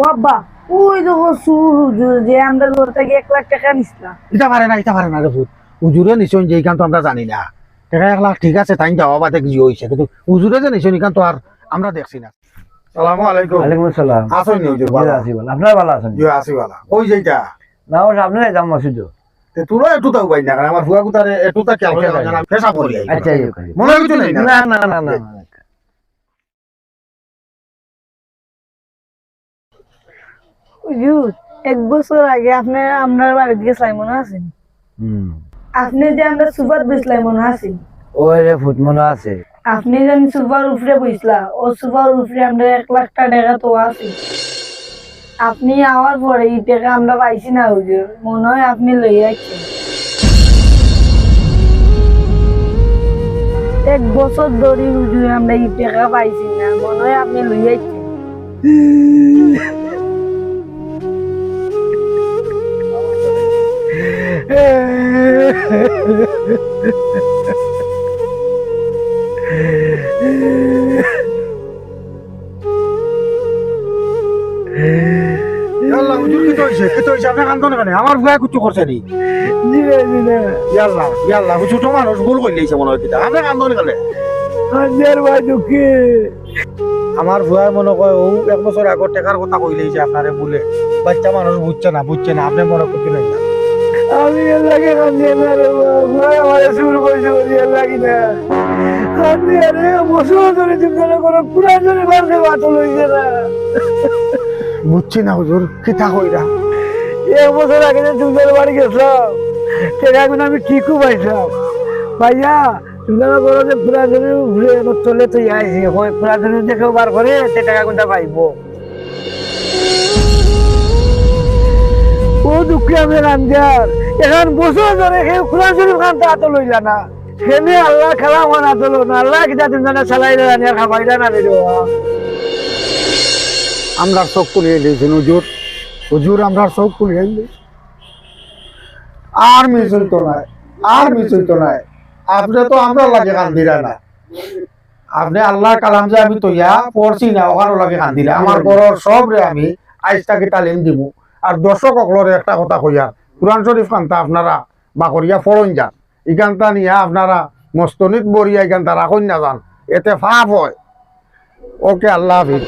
ও আব্বা, ওই দেখো হুজুর যে আমরা ঘর থেকে 1 লাখ টাকা নিছিলাম। এটা পারে না রে ভূত। হুজুরে নিশ্চয় যে এখান তো আমরা জানি না। টাকা 1 লাখ ঠিক আছে, তাই যাওয়া বাদে কি হয়েছে, কিন্তু হুজুরে যে নিশ্চয় এখান তো আর আমরা দেখছি না। সালামু আলাইকুম। ওয়ালাইকুম আসসালাম। আসুন নি হুজুর, জি, ভালো আছি ভালো। আপনারা ভালো আছেন? জি আছি ভালো। ওই যেটা না, ওর সামনে যাম মসজিদে। তে তোরা একটু তাও পাই না, কারণ আমার ফুয়া কুতারে একটু তা খেয়াল করে আচ্ছা, জানা পেশা করি আই। আচ্ছা, মনে হয় কিছু নেই না। না না না না না। হুজুর, 1 বছর আগে আপনি আপনার বাড়িতে গেছিলাম মনে আছে? হুম। আপনি যে আমরা সুপার বেচলাম মনে আছে? ওই রে ফুট মনে আছে। আপনি যে সুপার উপরে বইসলা, ও সুপার উপরে আমরা 1 লাখ টাকা তো আছে। আপনি আওয়ার পরে এই টাকা আমরা পাইছি না হুজুর, মনে হয় আপনি লই যাচ্ছেন। 1 বছর ধরে হুজুর আমরা এই টাকা পাইছি না, মনে হয় আপনি লই যাচ্ছেন। আল্লাহ হুজুর কি তো হইছে, কি তো হইছে, আপনি কান্দন কেন? আমার ফুয়া কিছু করছে নি? দিলে দিলে ইয়াল্লাহ ইয়াল্লাহ, ছোট মানুষ ভুল করে নিয়েছে মনে হয়। কিটা আপনি কান্দন কেন? হাজার ভাই দুঃখে আমার ভুয়া মনে কয় ও 1 বছর আগর টাকার কথা কইলেই যে আপনারে বলে বাচ্চা মানুষ বুঝছে না আপনি মনে করতে নাই না। আমি লাগে কান্দে না রে ভাই, আমার শুরু করেছে বলি লাগি না কান্দে রে বছর ধরে চিন্তা করে পুরা ধরে বান্ধে বাতল হইছে না। বুঝছি না হুজুর, কিতা কইরা 1 বছর আগে যে তুমি বাড়ি গেছিলাম, টাকাগুলো আমি ঠিকও পাইছিলাম। ভাইয়া তুমি বলো যে পুরা ধরে ঘুরে চলে তুই আইসি, পুরা ধরে দেখেও বার করে সে টাকাগুলো পাইবো। ও দুঃখে আমি রামজার এখন বছর ধরে কোরআন শরীফ খান তা তো লইলা না, হেনে আল্লাহ খেলা আমার আতলো না, আল্লাহ কিতা তুমি জানা চালাই রানি আর খাবাইলা না রে। আমরা চোখ খুলিয়ে দিয়েছেন হুজুর। হুজুর আমরা চোখ খুলিয়ে দিয়েছি, আর মিস হইতো নাই, আর মিস হইতো নাই। আপনি তো আমরা লাগে কান্দিরা না, আপনি আল্লাহর কালাম যে আমি তৈয়া পড়ছি না ওখানে লাগে কান্দিরা। আমার ঘরের সব রে আমি আইসটাকে তালিম দিব। আর দর্শক অকলরে একটা কথা কইয়া, কোরআন শরীফ খানটা আপনারা বা করিয়া ফরন যান, ইখানটা নিয়ে আপনারা মস্তনিত বরিয়া ইখানটা রাখুন না যান, এতে ফাপ হয়। ওকে, আল্লাহ হাফিজ।